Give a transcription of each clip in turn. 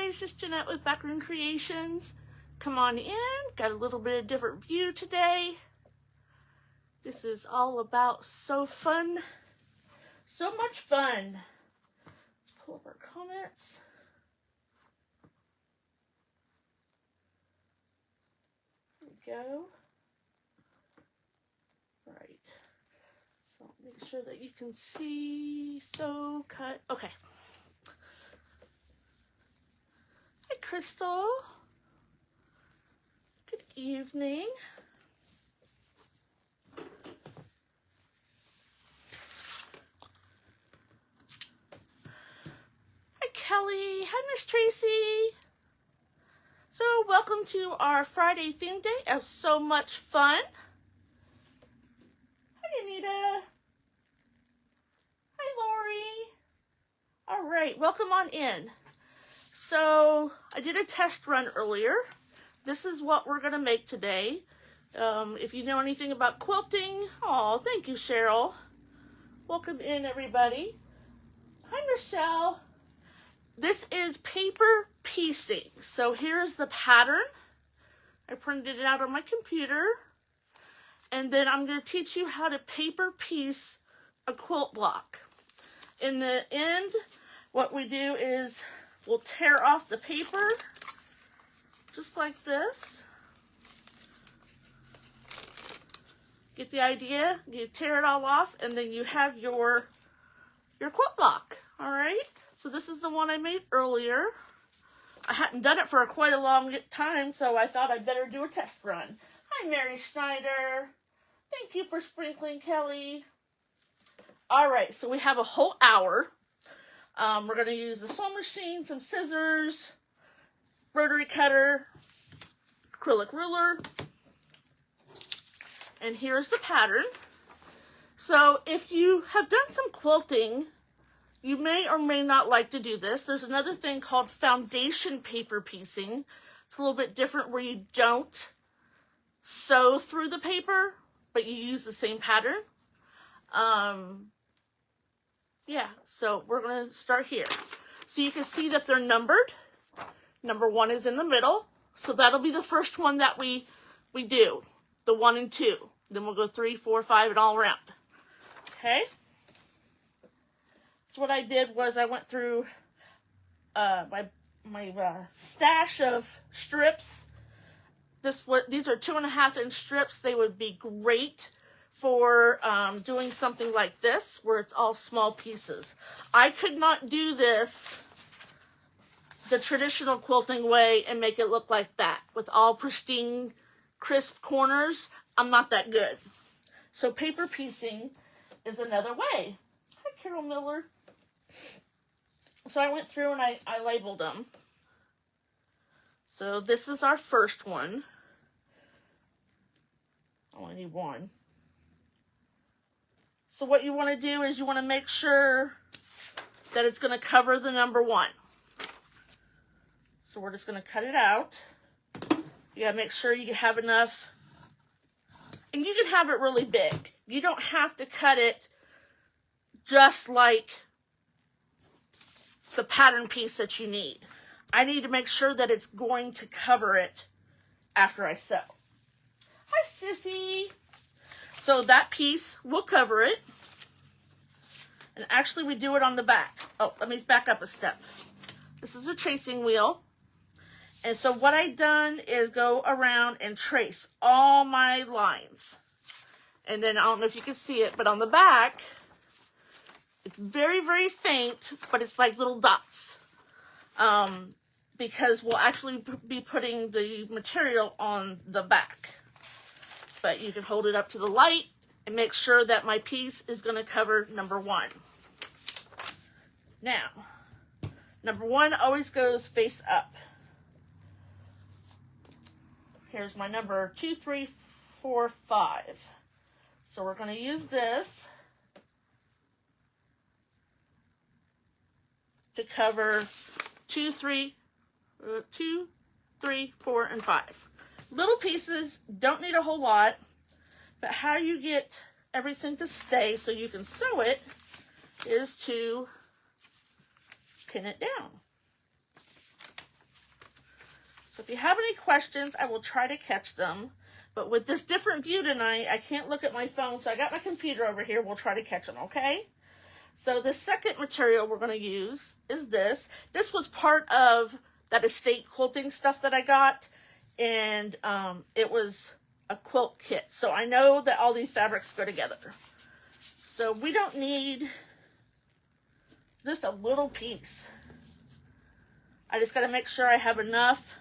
guys, it's Jeanette with Backroom Creations. Come on in, got a little bit of different view today. This is all about so fun, so much fun. Let's pull up our comments. There we go. Right, so make sure that you can see, so cut, okay. Hi, Crystal. Good evening. Hi, Kelly. Hi, Miss Tracy. So, welcome to our Friday theme day of so much fun. Hi, Anita. Hi, Lori. All right, welcome on in. So I did a test run earlier. This is what we're going to make today. If you know anything about quilting, oh, thank you, Cheryl. Welcome in, everybody. Hi, Michelle. This is paper piecing. So here's the pattern. I printed it out on my computer. And then I'm going to teach you how to paper piece a quilt block. In the end, what we do is we'll tear off the paper, just like this. Get the idea? You tear it all off, and then you have your quilt block, all right? So this is the one I made earlier. I hadn't done it for quite a long time, so I thought I'd better do a test run. Hi, Mary Schneider. Thank you for sprinkling, Kelly. All right, so we have a whole hour. We're going to use the sewing machine, some scissors, rotary cutter, acrylic ruler, and here's the pattern. So if you have done some quilting, you may or may not like to do this. There's another thing called foundation paper piecing. It's a little bit different where you don't sew through the paper, but you use the same pattern. Yeah, so we're going to start here. So you can see that they're numbered. Number 1 is in the middle. So that'll be the first one that we do. The 1 and 2. Then we'll go 3, 4, 5, and all around. Okay? So what I did was I went through my stash of strips. These are 2.5-inch strips. They would be great for doing something like this, where it's all small pieces. I could not do this the traditional quilting way and make it look like that, with all pristine, crisp corners. I'm not that good. So paper piecing is another way. Hi, Carol Miller. So I went through and I labeled them. So this is our first one. I only need one. So what you want to do is you want to make sure that it's going to cover the number 1. So we're just going to cut it out. You got to make sure you have enough. And you can have it really big. You don't have to cut it just like the pattern piece that you need. I need to make sure that it's going to cover it after I sew. Hi, Sissy. So that piece will cover it. And actually we do it on the back. Oh, let me back up a step. This is a tracing wheel. And so what I've done is go around and trace all my lines. And then I don't know if you can see it, but on the back, it's very, very faint, but it's like little dots. Because we'll actually be putting the material on the back. But you can hold it up to the light and make sure that my piece is going to cover number 1. Now, number 1 always goes face up. Here's my number 2, 3, 4, 5. So we're going to use this to cover 2, 3, 4, and 5. Little pieces, don't need a whole lot, but how you get everything to stay so you can sew it is to pin it down. So if you have any questions, I will try to catch them. But with this different view tonight, I can't look at my phone, so I got my computer over here. We'll try to catch them, okay? So the second material we're going to use is this. This was part of that estate quilting stuff that I got, and it was a quilt kit. So I know that all these fabrics go together. So we don't need just a little piece. I just got to make sure I have enough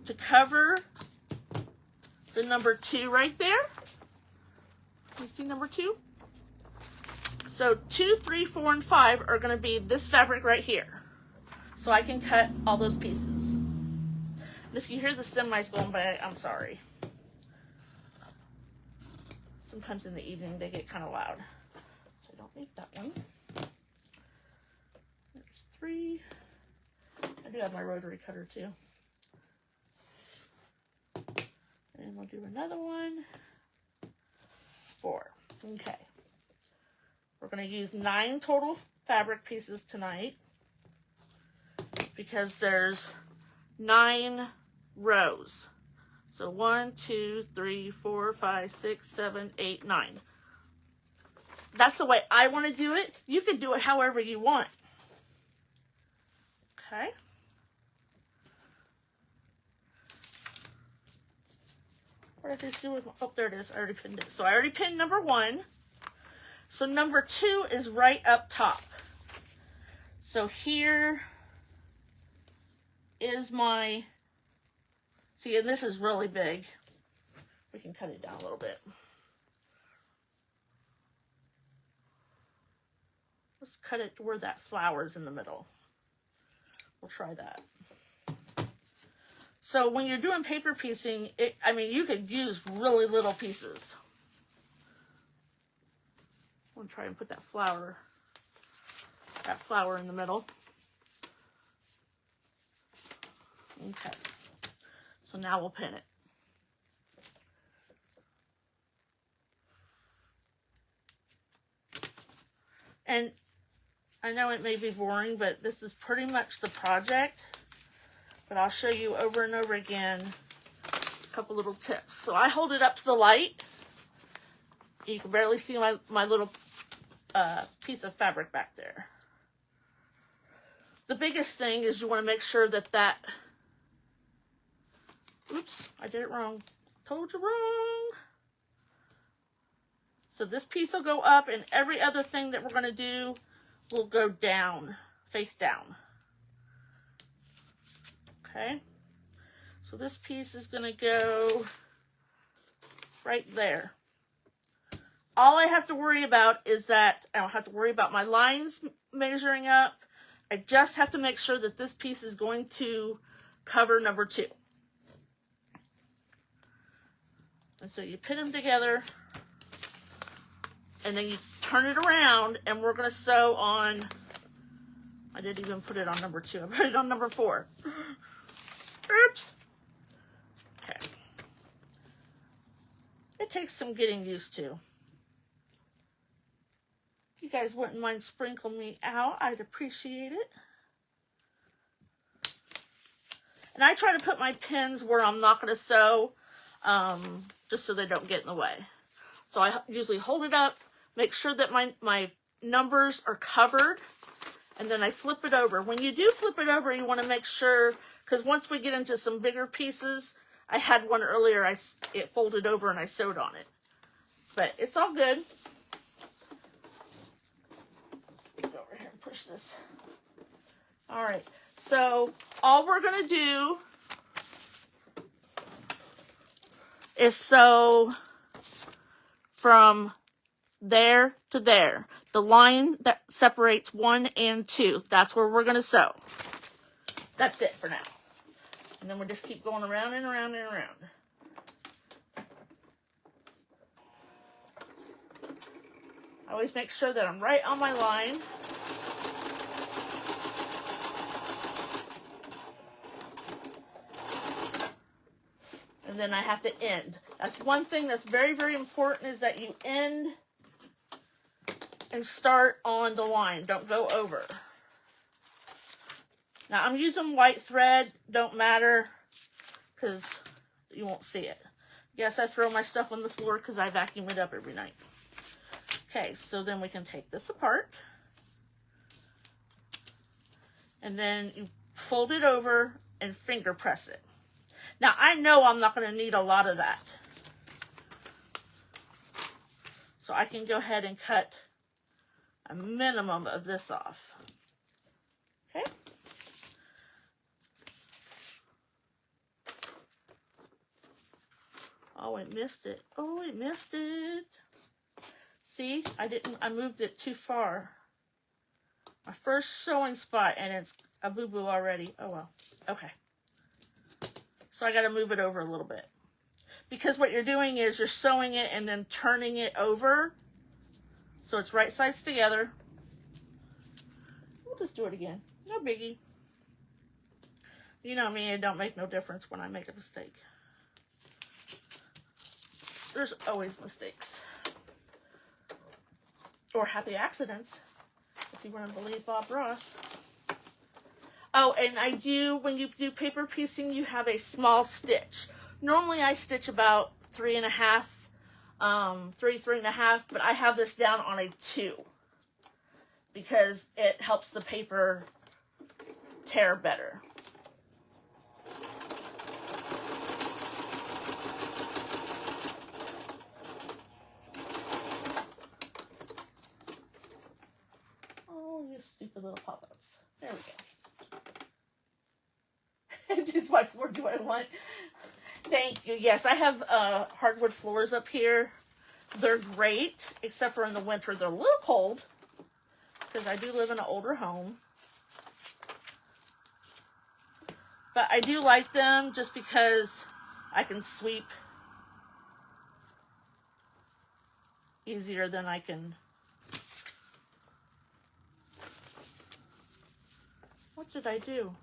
to cover the number 2 right there. You see number 2? So 2, 3, 4, and 5 are going to be this fabric right here. So I can cut all those pieces. And if you hear the semis going by, I'm sorry. Sometimes in the evening they get kind of loud. So I don't need that one. There's 3. I do have my rotary cutter too. And we'll do another one. 4. Okay. We're going to use 9 total fabric pieces tonight because there's 9 rows. So 1, 2, 3, 4, 5, 6, 7, 8, 9. That's the way I want to do it. You can do it however you want. Okay. What did I just do with, oh, there it is. I already pinned it. So I already pinned number 1. So number 2 is right up top. So here is my, see, and this is really big. We can cut it down a little bit. Let's cut it to where that flower's in the middle. We'll try that. So when you're doing paper piecing, I mean, you could use really little pieces. I'm gonna try and put that flower in the middle. Okay. So now we'll pin it. And I know it may be boring, but this is pretty much the project. But I'll show you over and over again a couple little tips. So I hold it up to the light. You can barely see my little piece of fabric back there. The biggest thing is you want to make sure that oops, I did it wrong. Told you wrong. So this piece will go up, and every other thing that we're going to do will go down, face down. Okay. So this piece is going to go right there. All I have to worry about is that I don't have to worry about my lines measuring up. I just have to make sure that this piece is going to cover number 2. And so you pin them together, and then you turn it around, and we're going to sew on, I didn't even put it on number 2, I put it on number 4. Oops. Okay. It takes some getting used to. If you guys wouldn't mind sprinkling me out, I'd appreciate it. And I try to put my pins where I'm not going to sew, just so they don't get in the way. So I usually hold it up, make sure that my numbers are covered, and then I flip it over. When you do flip it over, you want to make sure, because once we get into some bigger pieces, I had one earlier, it folded over and I sewed on it. But it's all good. Go over here and push this. All right, so all we're going to do is sew from there to there. The line that separates 1 and 2, that's where we're going to sew. That's it for now. And then we'll just keep going around and around and around. I always make sure that I'm right on my line. And then I have to end. That's one thing that's very, very important, is that you end and start on the line. Don't go over. Now I'm using white thread, don't matter, because you won't see it. Yes, I throw my stuff on the floor because I vacuum it up every night. Okay, so then we can take this apart. And then you fold it over and finger press it. Now I know I'm not going to need a lot of that. So I can go ahead and cut a minimum of this off. Okay. Oh, I missed it. Oh, I missed it. See, I moved it too far. My first sewing spot, and it's a boo-boo already. Oh, well. Okay. So I got to move it over a little bit. Because what you're doing is you're sewing it and then turning it over. So it's right sides together. We'll just do it again. No biggie. You know me, it don't make no difference when I make a mistake. There's always mistakes. Or happy accidents, if you want to believe Bob Ross. Oh, and I do, when you do paper piecing, you have a small stitch. Normally I stitch about 3.5, 3.5, but I have this down on a 2 because it helps the paper tear better. Oh, you stupid little pop-ups. There we go. This is my floor, do I want? Thank you. Yes, I have hardwood floors up here. They're great, except for in the winter. They're a little cold because I do live in an older home. But I do like them just because I can sweep easier than I can. What did I do?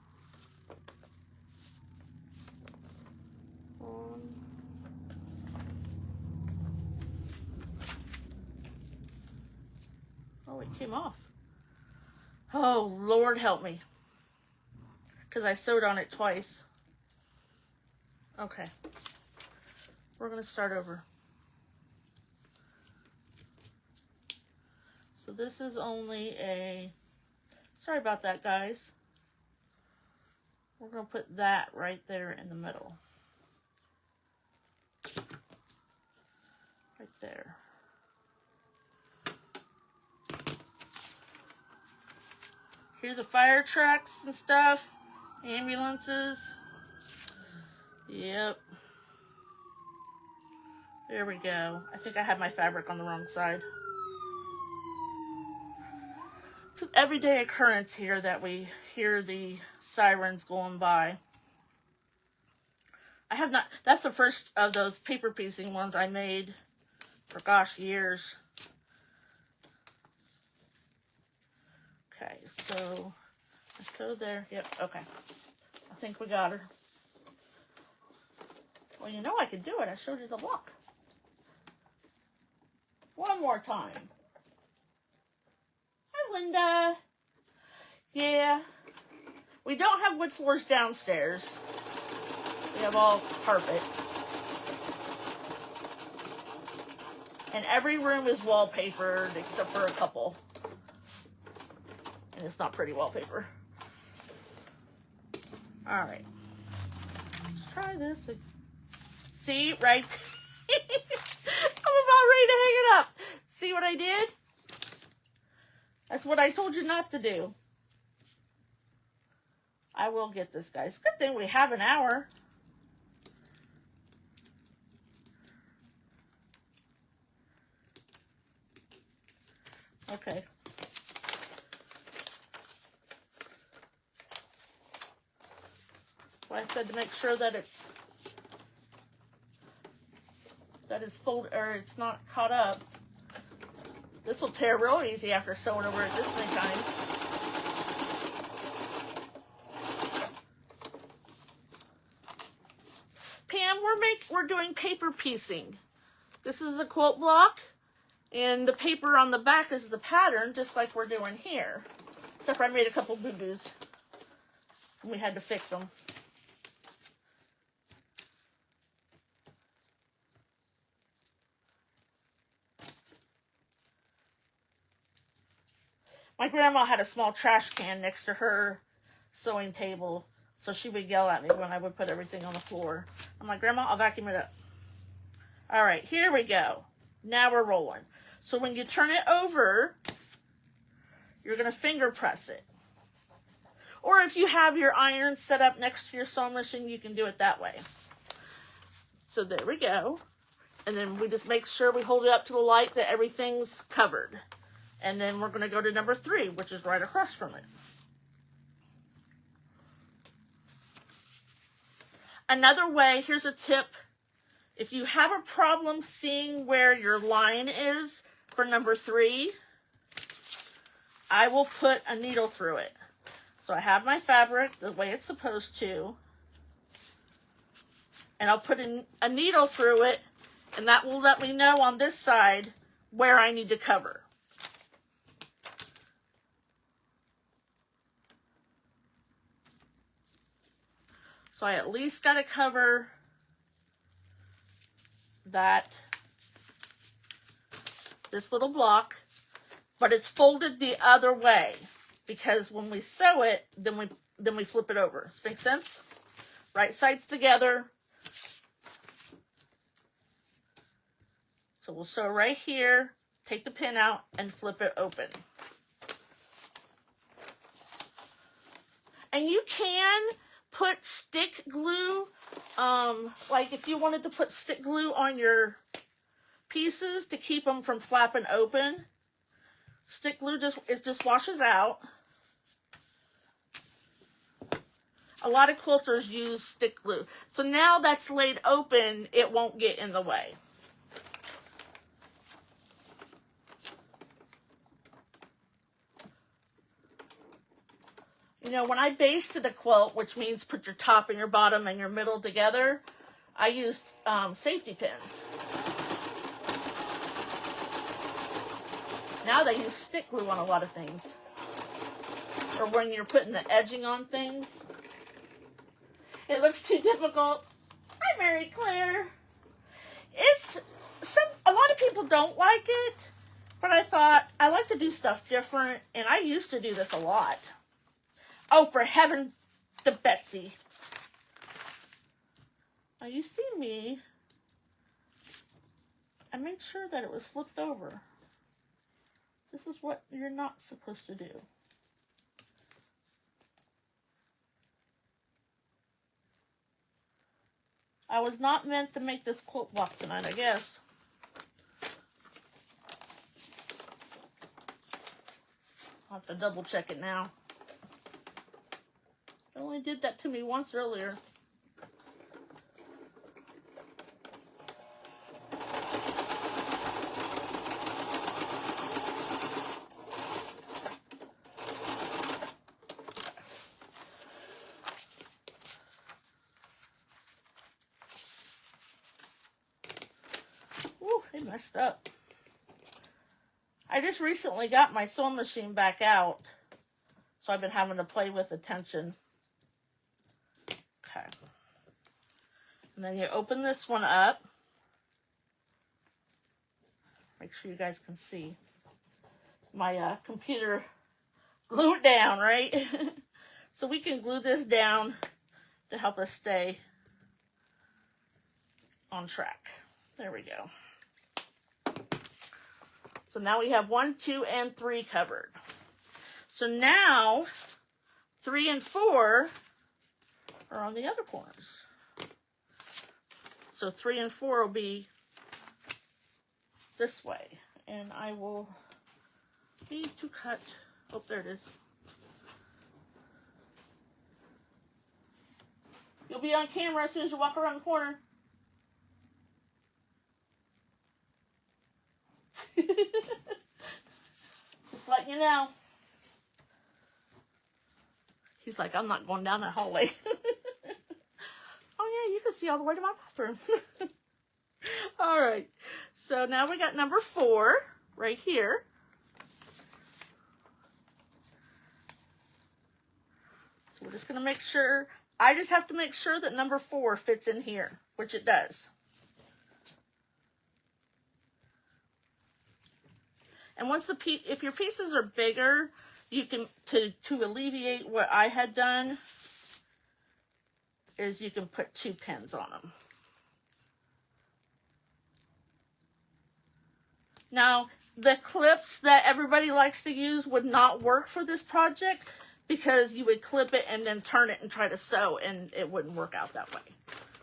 Oh, it came off. Oh, Lord help me. Because I sewed on it twice. Okay. We're going to start over. So this is only a... Sorry about that, guys. We're going to put that right there in the middle. Right there. Hear the fire trucks and stuff. Ambulances. Yep. There we go. I think I had my fabric on the wrong side. It's an everyday occurrence here that we hear the sirens going by. I have not, that's the first of those paper piecing ones I made for, gosh, years. Okay, so I sewed there. Yep, okay. I think we got her. Well, you know I could do it. I showed you the look. One more time. Hi, Linda. Yeah. We don't have wood floors downstairs. We have all carpet. And every room is wallpapered except for a couple. And it's not pretty wallpaper. Alright. Let's try this. See, right? I'm about ready to hang it up. See what I did? That's what I told you not to do. I will get this, guys. Good thing we have an hour. Okay. Well, I said to make sure that it's folded, or it's not caught up. This will tear real easy after sewing over it this many times. Pam, we're doing paper piecing. This is a quilt block, and the paper on the back is the pattern, just like we're doing here. Except for I made a couple boo-boos. and we had to fix them. My grandma had a small trash can next to her sewing table, so she would yell at me when I would put everything on the floor. I'm like, Grandma, I'll vacuum it up. All right, here we go. Now we're rolling. So when you turn it over, you're going to finger press it. Or if you have your iron set up next to your sewing machine, you can do it that way. So there we go. And then we just make sure we hold it up to the light that everything's covered. And then we're going to go to number 3, which is right across from it. Another way, here's a tip. If you have a problem seeing where your line is for number 3, I will put a needle through it. So I have my fabric the way it's supposed to. And I'll put a needle through it, and that will let me know on this side where I need to cover. So I at least got to cover this little block, but it's folded the other way because when we sew it, then we flip it over. Does that make sense? Right sides together. So we'll sew right here, take the pin out, and flip it open. And you can put stick glue, like if you wanted to put stick glue on your pieces to keep them from flapping open. Stick glue just washes out. A lot of quilters use stick glue. So now that's laid open, it won't get in the way. You know, when I basted a quilt, which means put your top and your bottom and your middle together, I used safety pins. Now they use stick glue on a lot of things. Or when you're putting the edging on things. It looks too difficult. Hi, Mary Claire. A lot of people don't like it, but I thought I like to do stuff different, and I used to do this a lot. Oh, for heaven to Betsy. Now you see me. I made sure that it was flipped over. This is what you're not supposed to do. I was not meant to make this quilt block tonight, I guess. I'll have to double check it now. It only did that to me once earlier. Ooh, it messed up. I just recently got my sewing machine back out, so I've been having to play with the tension. Okay. And then you open this one up. Make sure you guys can see. My computer glued down, right? So we can glue this down to help us stay on track. There we go. So now we have 1, 2, and 3 covered. So now 3 and 4 are on the other corners. So 3 and 4 will be this way. And I will need to cut. Oh, there it is. You'll be on camera as soon as you walk around the corner. Just letting you know. He's like, I'm not going down that hallway. Oh yeah, you can see all the way to my bathroom. All right, so now we got number 4 right here. So we're just going to make sure, I just have to make sure that number 4 fits in here, which it does. And once if your pieces are bigger, you can, to alleviate what I had done, is you can put 2 pins on them. Now, the clips that everybody likes to use would not work for this project because you would clip it and then turn it and try to sew, and it wouldn't work out that way.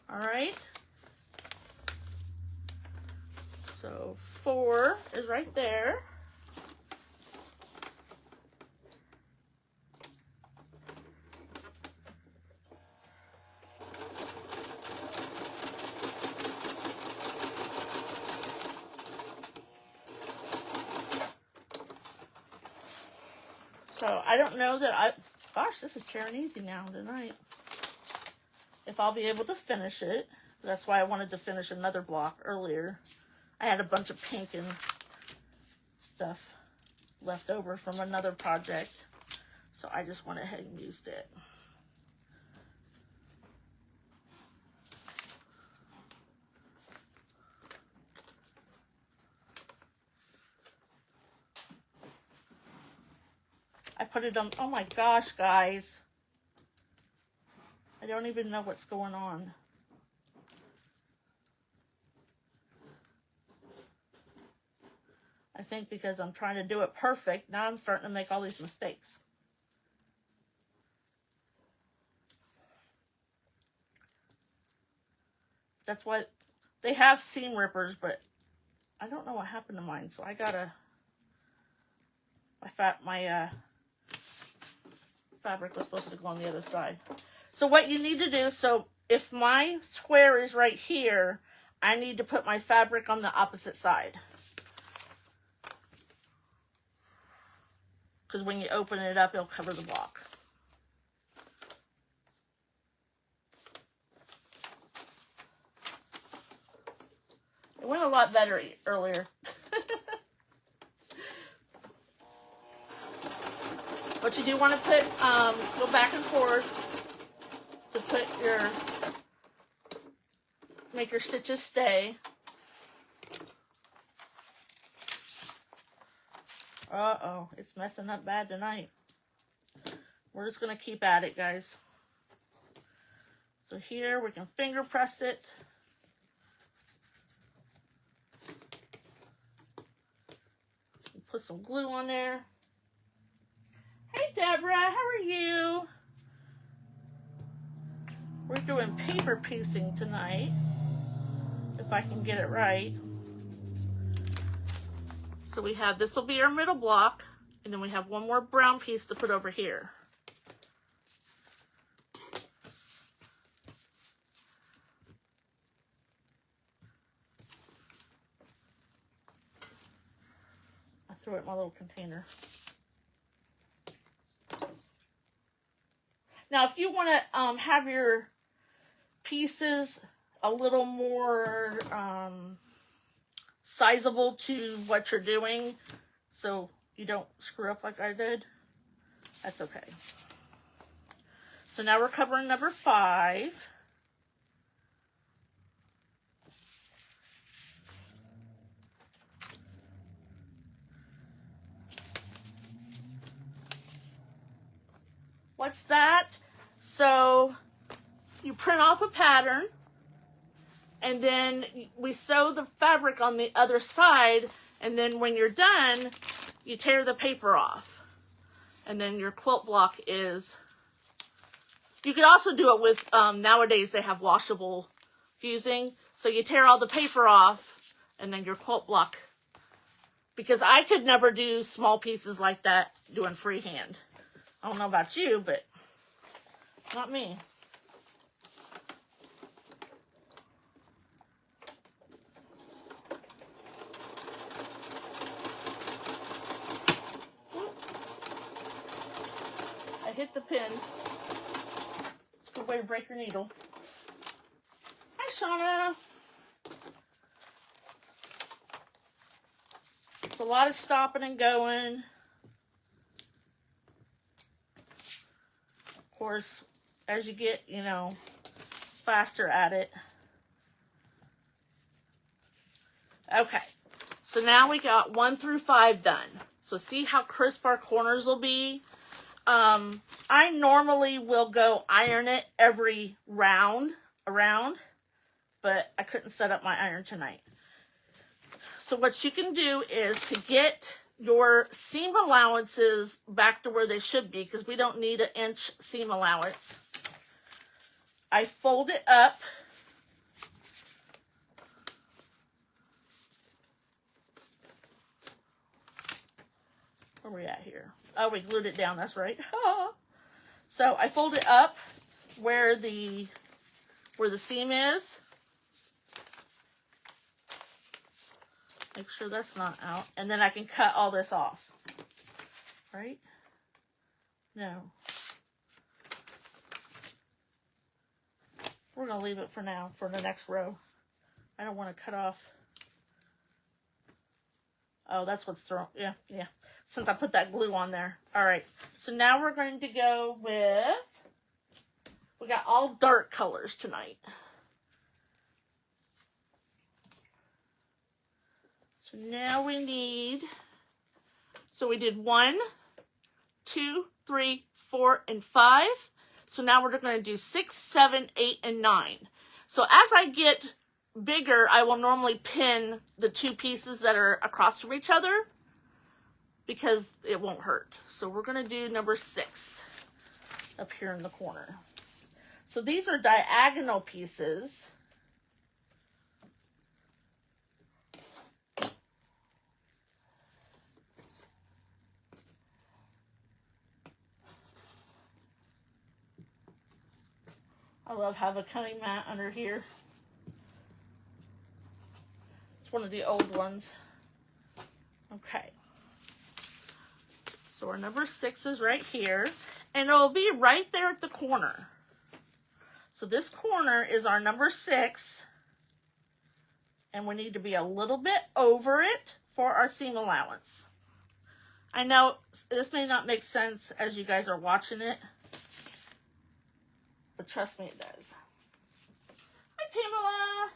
All right. So 4 is right there. So I don't know that gosh, this is tearing easy now tonight. If I'll be able to finish it. That's why I wanted to finish another block earlier. I had a bunch of pink and stuff left over from another project. So I just went ahead and used it. I put it on, oh my gosh, guys. I don't even know what's going on. I think because I'm trying to do it perfect, now I'm starting to make all these mistakes. That's what, they have seam rippers, but I don't know what happened to mine, so I gotta, my fabric was supposed to go on the other side. So what you need to do, so if my square is right here, I need to put my fabric on the opposite side. Because when you open it up, it'll cover the block. It went a lot better earlier. But you do want to put, go back and forth to put make your stitches stay. Uh-oh, it's messing up bad tonight. We're just going to keep at it, guys. So here we can finger press it. Put some glue on there. Hey Deborah, how are you? We're doing paper piecing tonight, if I can get it right. So we have, this will be our middle block, and then we have one more brown piece to put over here. I threw it in my little container. Now, if you want to have your pieces a little more sizable to what you're doing, so you don't screw up like I did, that's okay. So now we're covering number 5. What's that? So you print off a pattern, and then we sew the fabric on the other side, and then when you're done, you tear the paper off. And then your quilt block is, you could also do it with, nowadays they have washable fusing. So you tear all the paper off, and then your quilt block, because I could never do small pieces like that doing freehand. I don't know about you, but not me. I hit the pin. It's a good way to break your needle. Hi, Shauna. It's a lot of stopping and going. Of course, as you get, you know, faster at it. Okay, so now we got 1 through 5 done. So see how crisp our corners will be? I normally will go iron it every round around, but I couldn't set up my iron tonight. So what you can do is to get your seam allowances back to where they should be, because we don't need an inch seam allowance. I fold it up. Where are we at here? Oh, we glued it down, that's right. So I fold it up where the seam is. Make sure that's not out. And then I can cut all this off. Right? No. We're going to leave it for now, for the next row. I don't want to cut off. Oh, that's what's thrown. Yeah. Since I put that glue on there. All right. So now we're going to go with, we got all dark colors tonight. So now we need, so we did 1, 2, 3, 4, and 5. So now we're going to do 6, 7, 8, and 9. So as I get bigger, I will normally pin the 2 pieces that are across from each other because it won't hurt. So we're going to do number 6 up here in the corner. So these are diagonal pieces. I love having a cutting mat under here. It's one of the old ones. Okay. So our number 6 is right here. And it'll be right there at the corner. So this corner is our number 6. And we need to be a little bit over it for our seam allowance. I know this may not make sense as you guys are watching it. But trust me, it does. Hi, Pamela.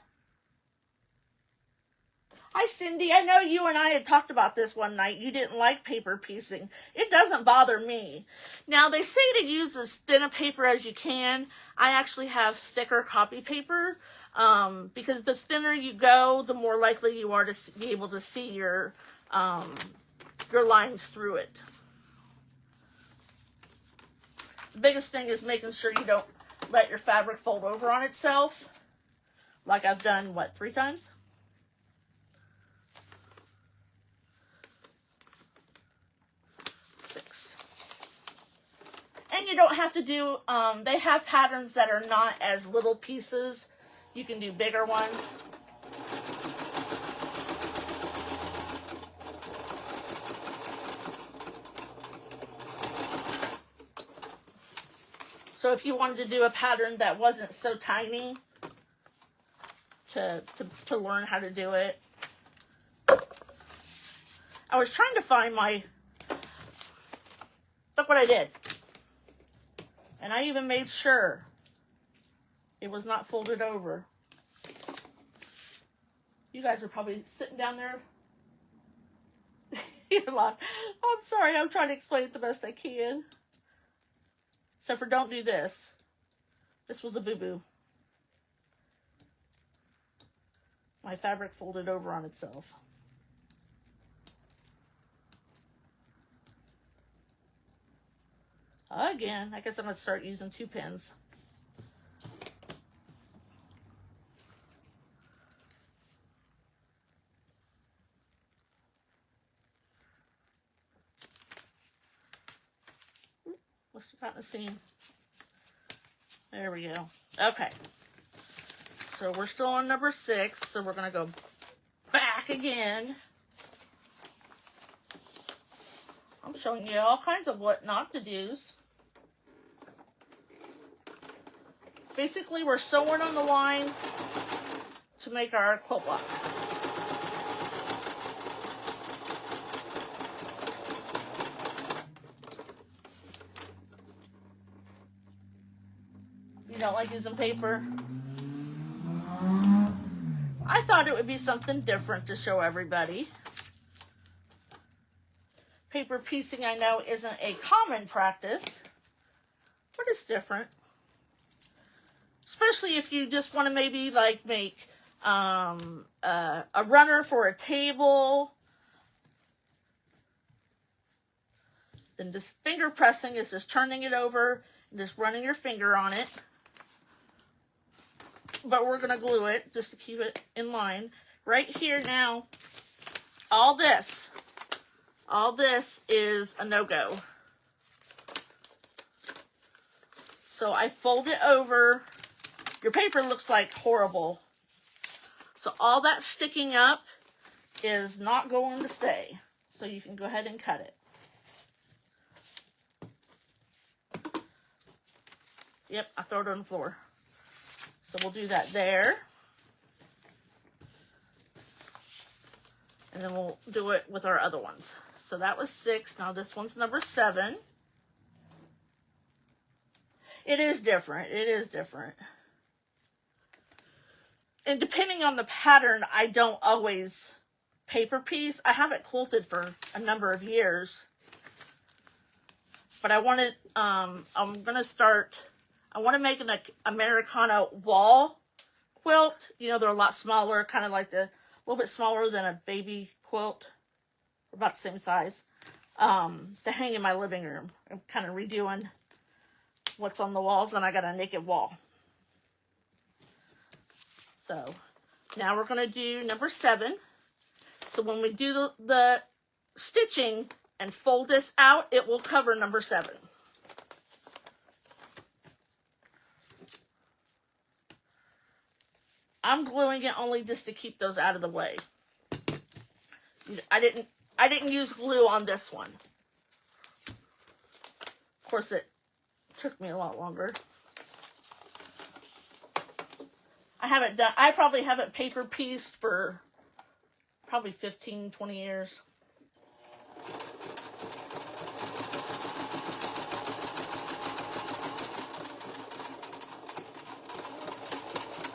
Hi, Cindy. I know you and I had talked about this one night. You didn't like paper piecing. It doesn't bother me. Now, they say to use as thin a paper as you can. I actually have thicker copy paper because the thinner you go, the more likely you are to be able to see your lines through it. The biggest thing is making sure you don't let your fabric fold over on itself, like I've done, what, 3 times? And you don't have to do, they have patterns that are not as little pieces. You can do bigger ones. So if you wanted to do a pattern that wasn't so tiny to learn how to do it. I was trying to find my, look what I did. And I even made sure it was not folded over. You guys are probably sitting down there. You're lost. I'm sorry, I'm trying to explain it the best I can. Except for don't do this. This was a boo-boo. My fabric folded over on itself. Again, I guess I'm going to start using 2 pins. Must have gotten a seam. There we go. Okay. So we're still on number 6. So we're going to go back again. I'm showing you all kinds of what not to do. Basically, we're sewing on the line to make our quilt block. You don't like using paper? I thought it would be something different to show everybody. Paper piecing, I know, isn't a common practice, but it's different. Especially if you just want to maybe like make a runner for a table. Then just finger pressing is just turning it over and just running your finger on it. But we're going to glue it just to keep it in line. Right here now, all this is a no-go. So I fold it over. Your paper looks like horrible. So all that sticking up is not going to stay. So you can go ahead and cut it. Yep, I throw it on the floor. So we'll do that there. And then we'll do it with our other ones. So that was 6. Now this one's number 7. It is different. It is different. And depending on the pattern, I don't always paper piece. I haven't quilted for a number of years. But I want to, I'm going to start, I want to make an Americana wall quilt. You know, they're a lot smaller, kind of like a little bit smaller than a baby quilt. About the same size. To hang in my living room. I'm kind of redoing what's on the walls, and I got a naked wall. So now we're going to do number 7. So when we do the stitching and fold this out, it will cover number 7. I'm gluing it only just to keep those out of the way. I didn't use glue on this one. Of course, it took me a lot longer. I probably haven't paper pieced for probably 15, 20 years.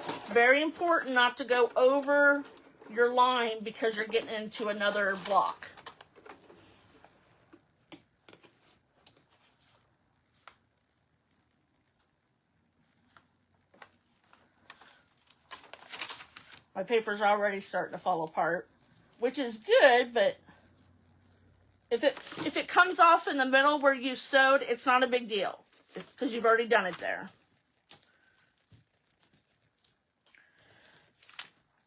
It's very important not to go over your line because you're getting into another block. My paper's already starting to fall apart, which is good, but if it comes off in the middle where you sewed, it's not a big deal because you've already done it there.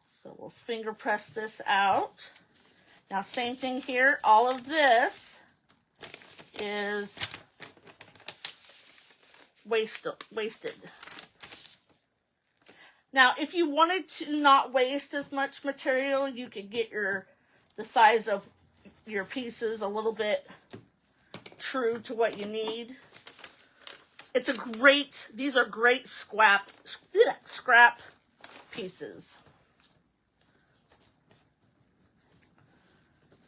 So we'll finger press this out. Now same thing here, all of this is wasted. Now, if you wanted to not waste as much material, you could get the size of your pieces a little bit true to what you need. These are great scrap pieces.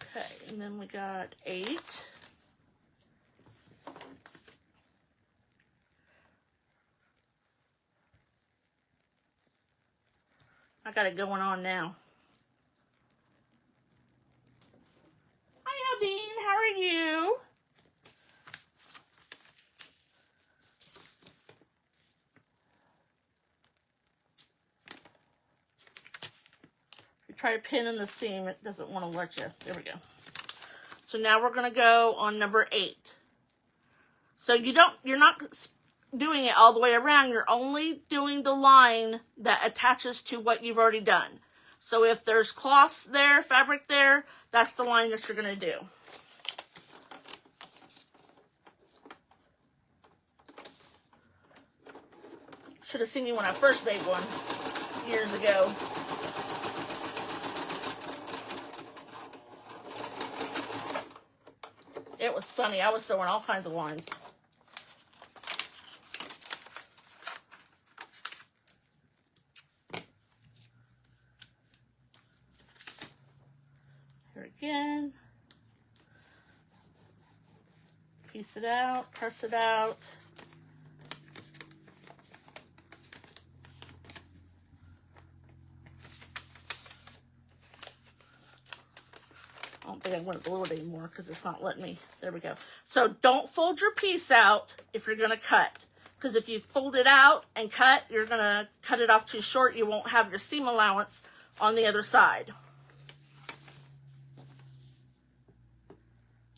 Okay, and then we got 8. I got it going on now. Hi, Bean. How are you? If you try to pin in the seam, it doesn't want to let you. There we go. So now we're going to go on number 8. So you're not doing it all the way around. You're only doing the line that attaches to what you've already done. So if there's cloth there, fabric there, that's the line that you're going to do. Should have seen me when I first made one years ago. It was funny. I was sewing all kinds of lines. Here again. Piece it out, press it out. don't think I want to glue it anymore because it's not letting me. There we go. So don't fold your piece out if you're going to cut. Because if you fold it out and cut, you're going to cut it off too short. You won't have your seam allowance on the other side.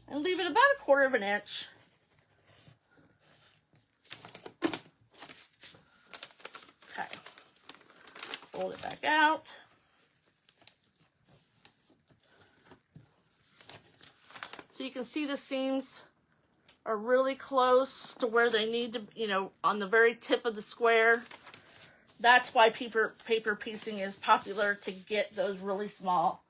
And leave it about 1/4 of an inch. Okay. Fold it back out. So you can see the seams are really close to where they need to, you know, on the very tip of the square. That's why paper piecing is popular, to get those really small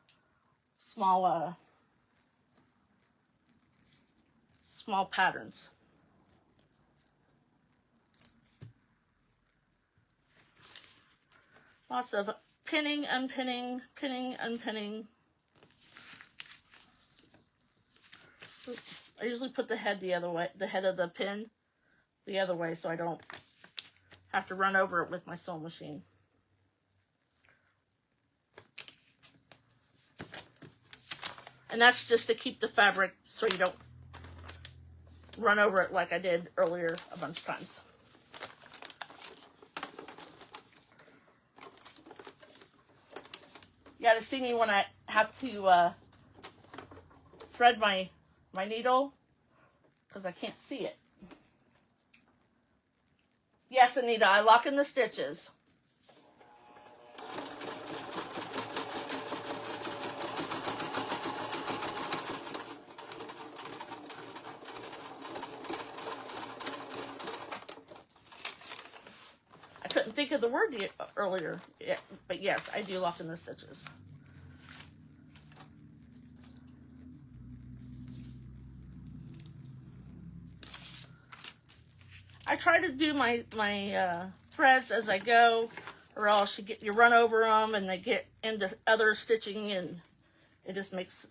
patterns. Lots of pinning, unpinning, pinning, unpinning. I usually put the head the other way, the head of the pin the other way, so I don't have to run over it with my sewing machine. And that's just to keep the fabric so you don't run over it like I did earlier a bunch of times. You gotta see me when I have to thread my needle, because I can't see it. Yes, Anita, I lock in the stitches. I couldn't think of the word earlier, but yes, I do lock in the stitches. I try to do my threads as I go, or else you run over them and they get into other stitching, and it just makes.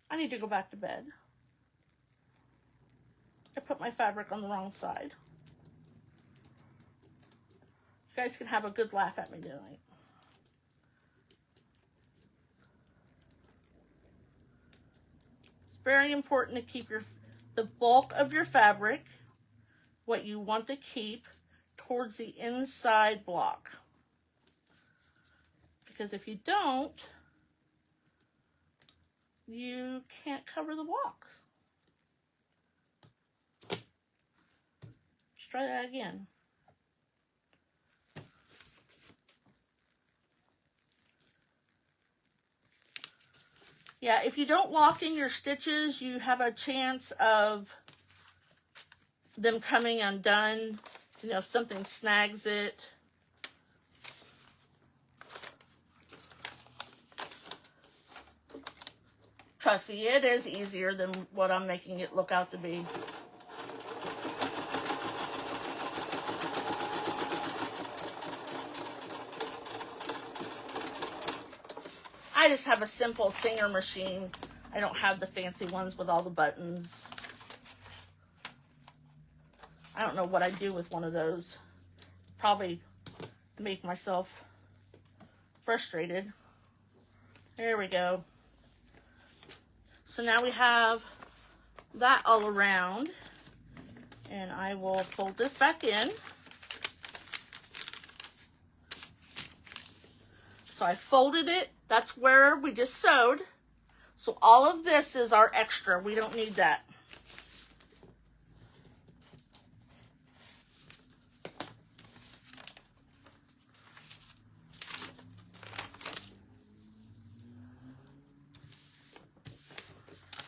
I need to go back to bed. I put my fabric on the wrong side. You guys can have a good laugh at me tonight. Very important to keep the bulk of your fabric, what you want to keep, towards the inside block. Because if you don't, you can't cover the blocks. Let's try that again. Yeah, if you don't lock in your stitches, you have a chance of them coming undone. You know, if something snags it. Trust me, it is easier than what I'm making it look out to be. I just have a simple Singer machine. I don't have the fancy ones with all the buttons. I don't know what I'd do with one of those. Probably make myself frustrated. There we go. So now we have that all around. And I will fold this back in. So I folded it. That's where we just sewed. So all of this is our extra. We don't need that.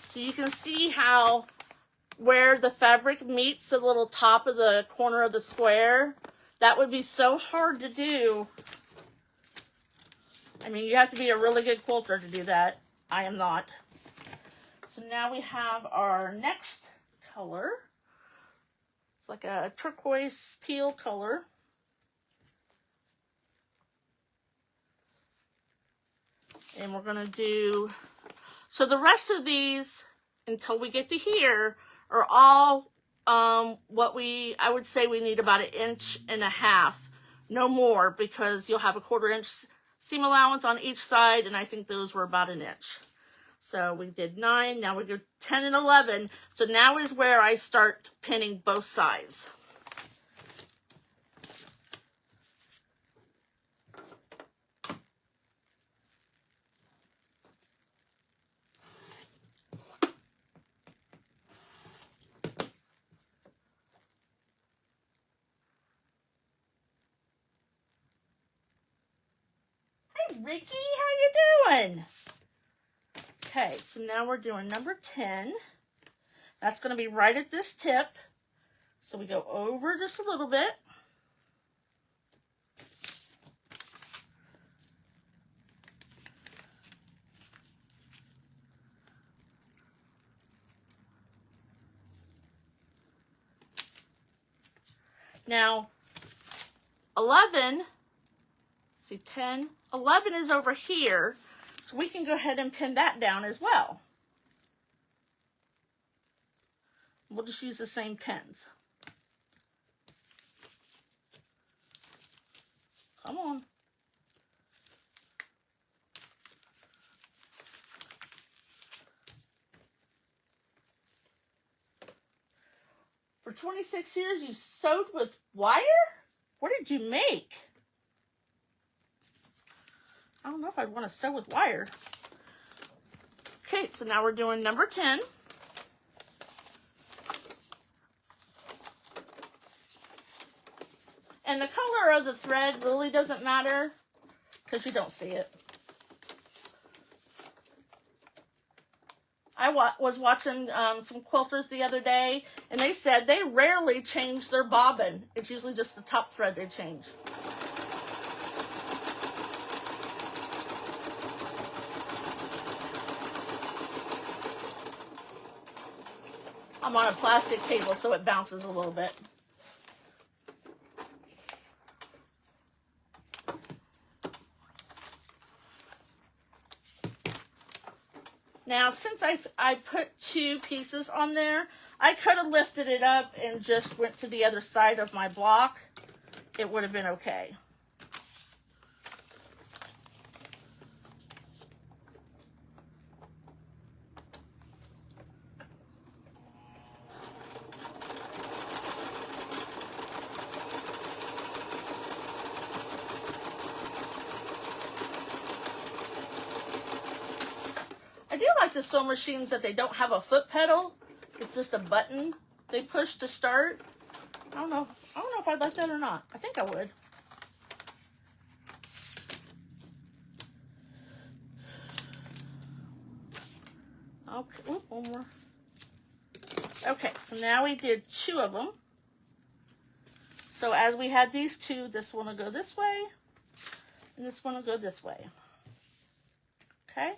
So you can see how where the fabric meets the little top of the corner of the square, that would be so hard to do. I mean, you have to be a really good quilter to do that. I am not. So now we have our next color. It's like a turquoise teal color. And we're going to do, so the rest of these, until we get to here, are all what I would say we need about 1.5 inches no more, because you'll have a 1/4 inch seam allowance on each side, and I think those were about 1 inch. So we did 9, now we go 10 and 11. So now is where I start pinning both sides. Hey Ricky, how you doing? Okay, so now we're doing number 10. That's going to be right at this tip. So we go over just a little bit. Now, 11, see 10, 11 is over here, so we can go ahead and pin that down as well. We'll just use the same pins. Come on. For 26 years, you sewed with wire? What did you make? I don't know if I'd want to sew with wire. Okay, so now we're doing number 10. And the color of the thread really doesn't matter because you don't see it. I was watching some quilters the other day, and they said they rarely change their bobbin. It's usually just the top thread they change. I'm on a plastic table, so it bounces a little bit. Now, since I put 2 pieces on there, I could have lifted it up and just went to the other side of my block. It would have been okay. I do like the sewing machines that they don't have a foot pedal. It's just a button they push to start. I don't know if I'd like that or not. I think I would. Okay, oop, one more. Okay, so now we did 2 of them. So as we had these 2, this one will go this way, and this one will go this way. Okay?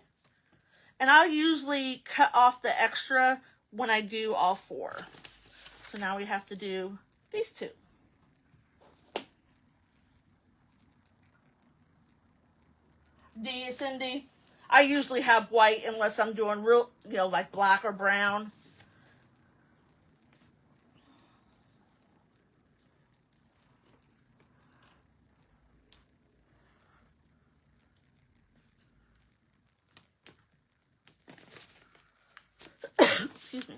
And I'll usually cut off the extra when I do all 4. So now we have to do these 2. Do you, Cindy? I usually have white unless I'm doing real, like black or brown. Excuse me.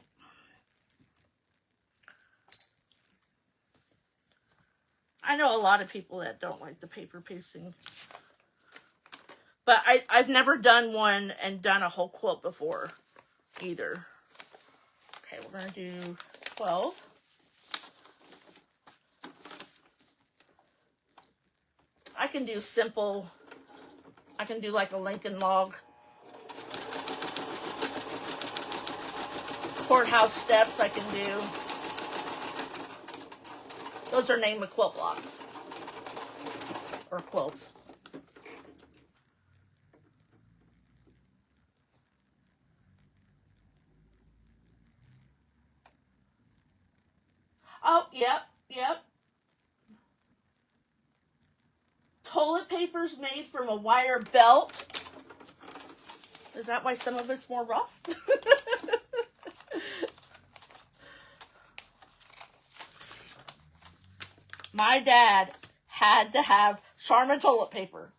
I know a lot of people that don't like the paper piecing. But I've never done one and done a whole quilt before either. Okay, we're going to do 12. I can do simple. I can do like a Lincoln log. Courthouse steps I can do. Those are named quilt blocks. Or quilts. Oh, yep. Toilet paper's made from a wire belt. Is that why some of it's more rough? My dad had to have Charmin toilet paper.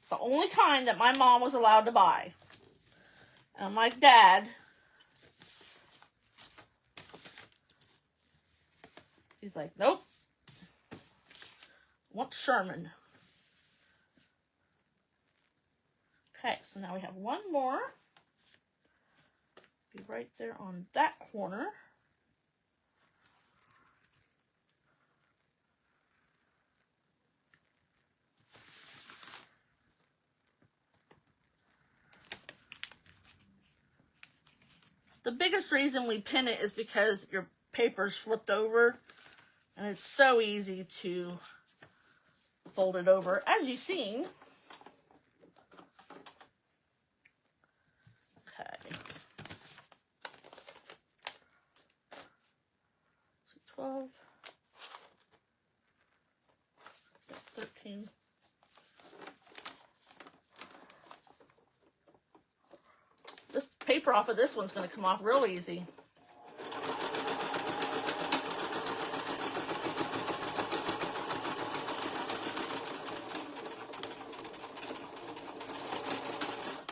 It's the only kind that my mom was allowed to buy. And my dad, he's like, nope, want Charmin. Okay, so now we have one more. Be right there on that corner. The biggest reason we pin it is because your paper's flipped over and it's so easy to fold it over, as you've seen. Okay. So 12, 13. This paper off of this one's going to come off real easy.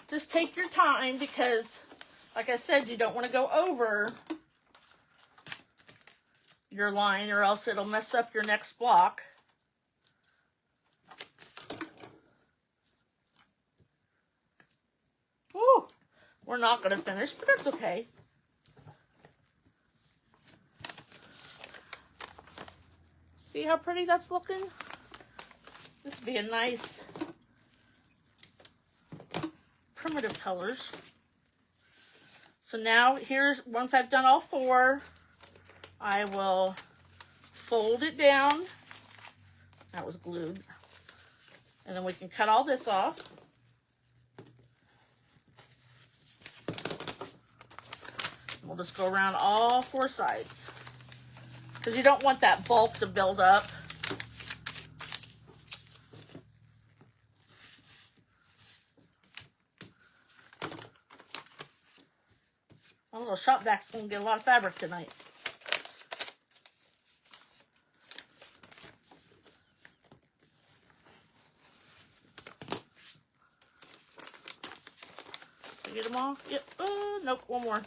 Just take your time because, like I said, you don't want to go over your line or else it'll mess up your next block. Woo! We're not going to finish, but that's okay. See how pretty that's looking? This would be a nice primitive colors. So now here's, once I've done all four, I will fold it down. That was glued. And then we can cut all this off. We'll just go around all four sides because you don't want that bulk to build up. My little shop vac's going to get a lot of fabric tonight. Did I get them all? Yep. Nope, one more.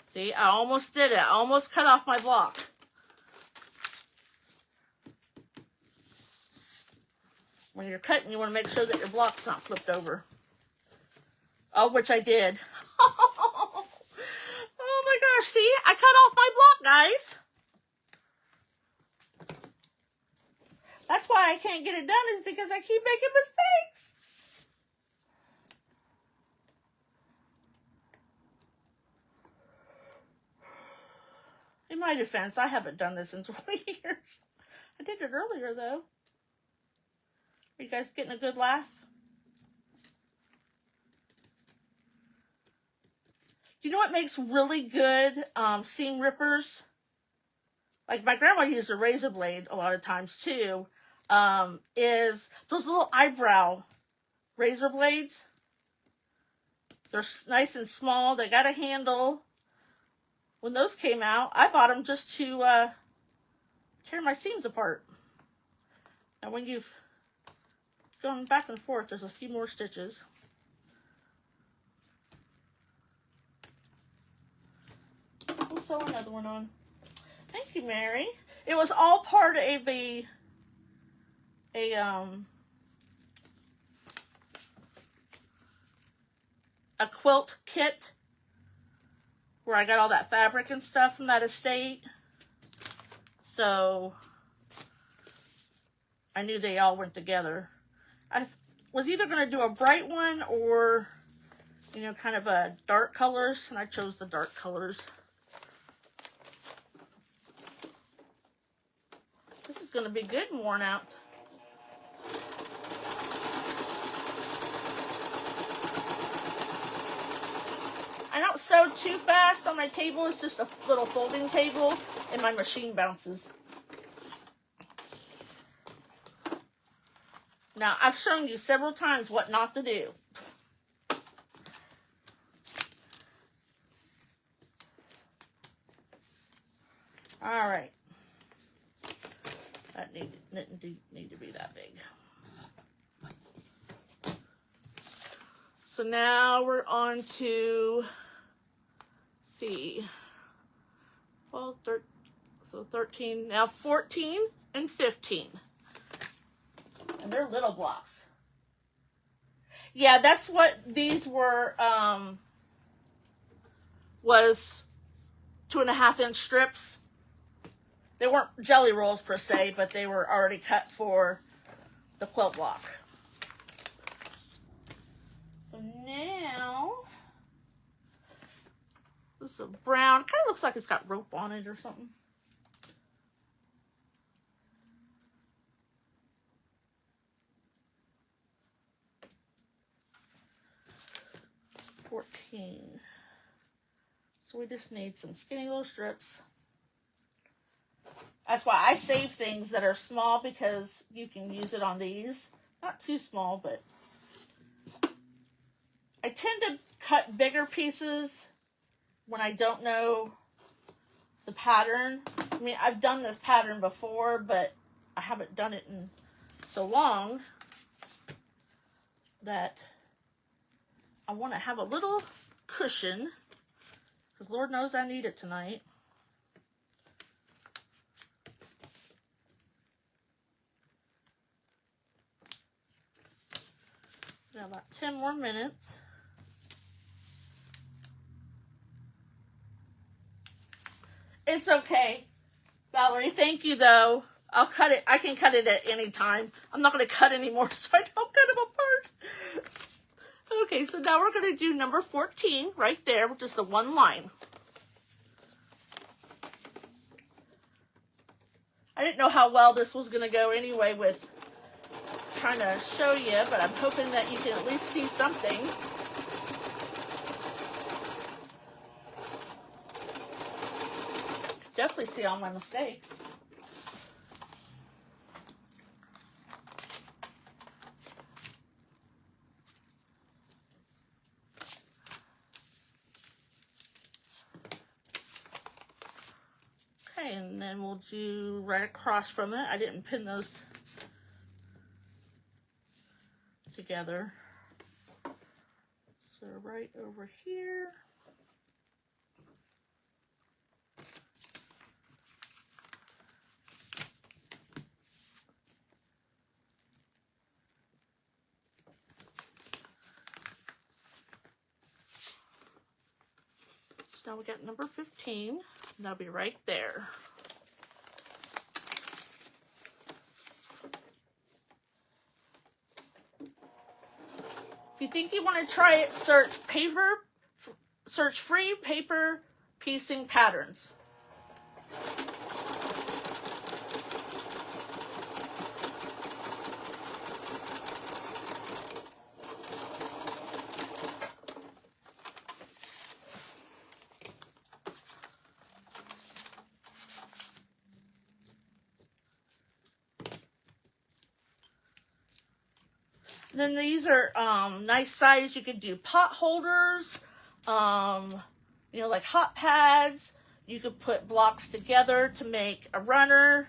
See, I almost did it. I almost cut off my block. When you're cutting, you want to make sure that your block's not flipped over. Oh, which I did. Oh my gosh, see? I cut off my block, guys. That's why I can't get it done, is because I keep making mistakes. In my defense, I haven't done this in 20 years. I did it earlier, though. Are you guys getting a good laugh? Do you know what makes really good seam rippers? Like my grandma used a razor blade a lot of times too. Is those little eyebrow razor blades. They're nice and small. They got a handle. When those came out, I bought them just to tear my seams apart. Now when you've gone back and forth, there's a few more stitches. We'll sew another one on. Thank you, Mary. It was all part of a quilt kit where I got all that fabric and stuff from that estate. So I knew they all went together. I was either going to do a bright one or, you know, kind of a dark colors, and I chose the dark colors. This is going to be good and worn out. I don't sew too fast on my table. It's just a little folding table, and my machine bounces. Now, I've shown you several times what not to do. All right. That didn't need to be that big. So now we're on to, see, 12, 13, so 13, now 14 and 15. And they're little blocks. Yeah, that's what these were, was 2.5-inch strips. They weren't jelly rolls per se, but they were already cut for the quilt block. So now, this is a brown, kind of looks like it's got rope on it or something. So we just need some skinny little strips. That's why I save things that are small, because you can use it on these. Not too small, but I tend to cut bigger pieces when I don't know the pattern. I mean, I've done this pattern before, but I haven't done it in so long that I want to have a little cushion, because Lord knows I need it tonight. Got about 10 more minutes. It's okay, Valerie. Thank you, though. I'll cut it. I can cut it at any time. I'm not going to cut anymore, so I don't cut them apart. Okay, so now we're going to do number 14 right there, with just the one line. I didn't know how well this was going to go anyway with trying to show you, but I'm hoping that you can at least see something. Definitely see all my mistakes. Okay, and then we'll do right across from it. I didn't pin those together. So right over here. So now we got number 15, and that'll be right there. If you think you want to try it, search free paper piecing patterns. Then these are nice size. You could do pot holders, you know, like hot pads. You could put blocks together to make a runner.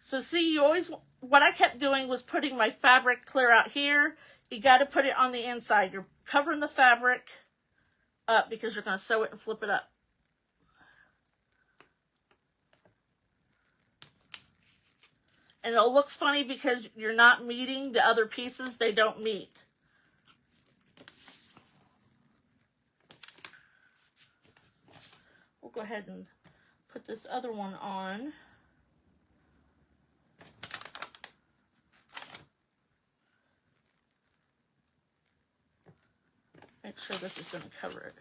So see, you always, what I kept doing was putting my fabric clear out here. You got to put it on the inside. You're covering the fabric up because you're going to sew it and flip it up. And it'll look funny because you're not meeting the other pieces. They don't meet. We'll go ahead and put this other one on. Make sure this is going to cover it.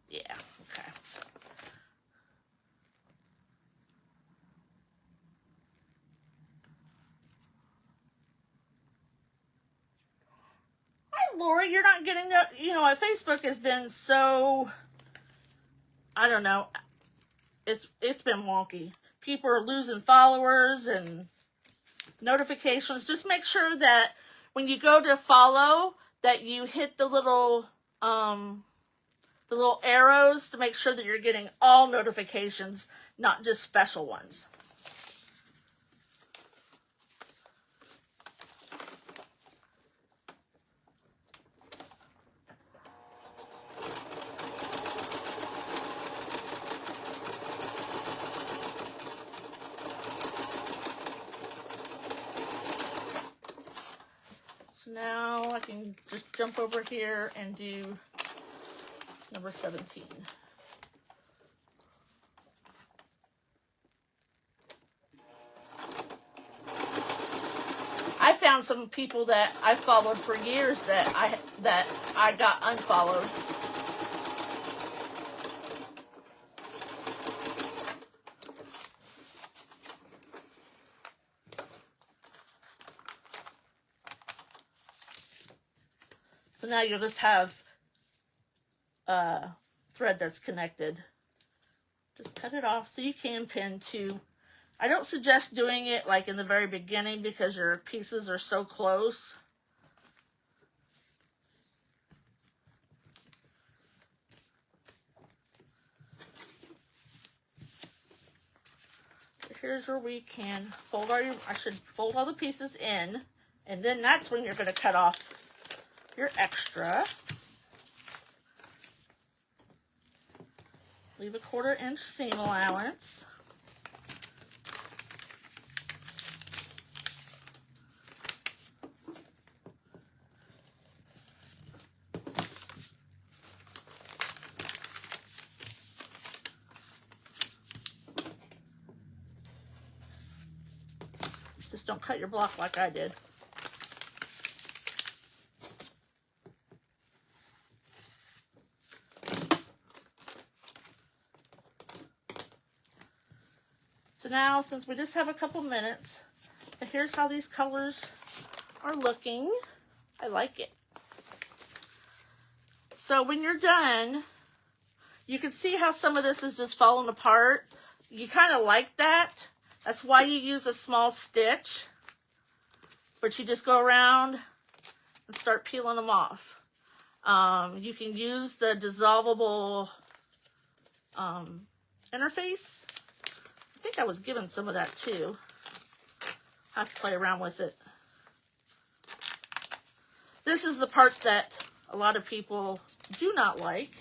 Yeah, okay. Hi, Lori. You're not getting you know, Facebook has been so, I don't know. it's been wonky. People are losing followers and notifications. Just make sure that when you go to follow, that you hit the little arrows to make sure that you're getting all notifications, not just special ones. So now I can just jump over here and do number 17. I found some people that I followed for years that I got unfollowed. So now you'll just have a thread that's connected. Just cut it off so you can pin to. I don't suggest doing it like in the very beginning because your pieces are so close. Here's where we can fold I should fold all the pieces in, and then that's when you're going to cut off your extra. Leave a 1/4 inch seam allowance. Just don't cut your block like I did. So now, since we just have a couple minutes, here's how these colors are looking. I like it. So when you're done, you can see how some of this is just falling apart. You kind of like that. That's why you use a small stitch. But you just go around and start peeling them off. You can use the dissolvable interface. I think I was given some of that too. I have to play around with it. This is the part that a lot of people do not like.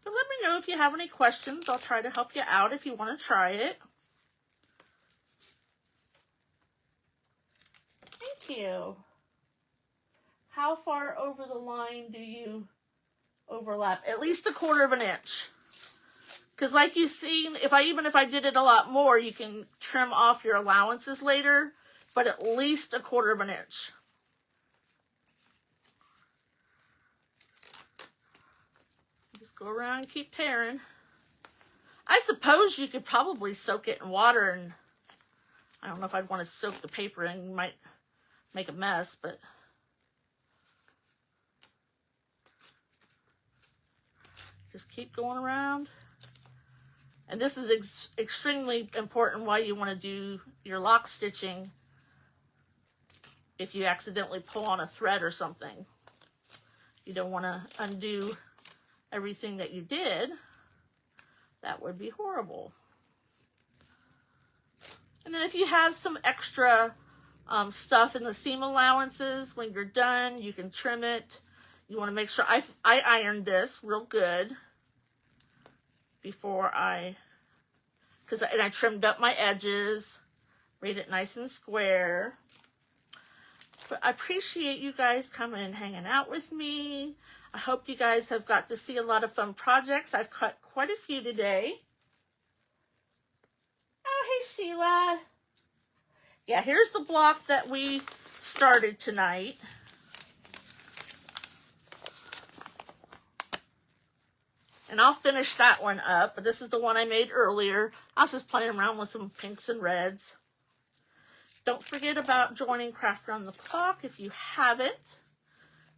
But let me know if you have any questions. I'll try to help you out if you want to try it. Thank you. How far over the line do you overlap? At least 1/4 inch. Because like you've seen, even if I did it a lot more, you can trim off your allowances later, but at least 1/4 inch. Just go around and keep tearing. I suppose you could probably soak it in water, and I don't know if I'd want to soak the paper in. You might make a mess, but just keep going around. And this is extremely important why you want to do your lock stitching if you accidentally pull on a thread or something. You don't want to undo everything that you did. That would be horrible. And then if you have some extra stuff in the seam allowances, when you're done, you can trim it. You want to make sure, I ironed this real good before and I trimmed up my edges, made it nice and square. But I appreciate you guys coming and hanging out with me. I hope you guys have got to see a lot of fun projects. I've cut quite a few today. Oh, hey, Sheila. Yeah, here's the block that we started tonight. And I'll finish that one up, but this is the one I made earlier. I was just playing around with some pinks and reds. Don't forget about joining Craft Around the Clock if you haven't.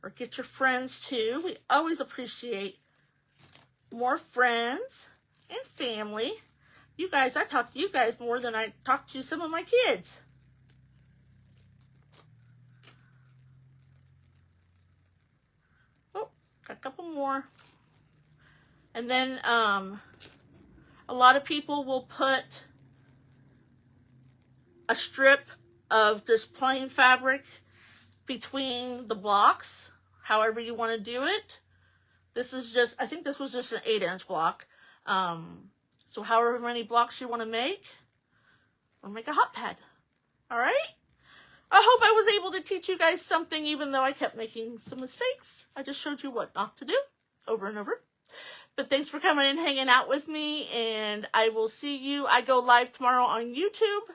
or get your friends too. We always appreciate more friends and family. You guys, I talk to you guys more than I talk to some of my kids. Oh, got a couple more. And then a lot of people will put a strip of just plain fabric between the blocks, however you want to do it. This is just, I think this was just an 8-inch block. So however many blocks you want to make, or make a hot pad. All right? I hope I was able to teach you guys something, even though I kept making some mistakes. I just showed you what not to do over and over. But thanks for coming and hanging out with me, and I will see you. I go live tomorrow on YouTube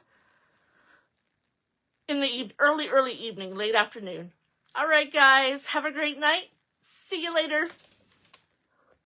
in the early evening, late afternoon. All right, guys, have a great night. See you later.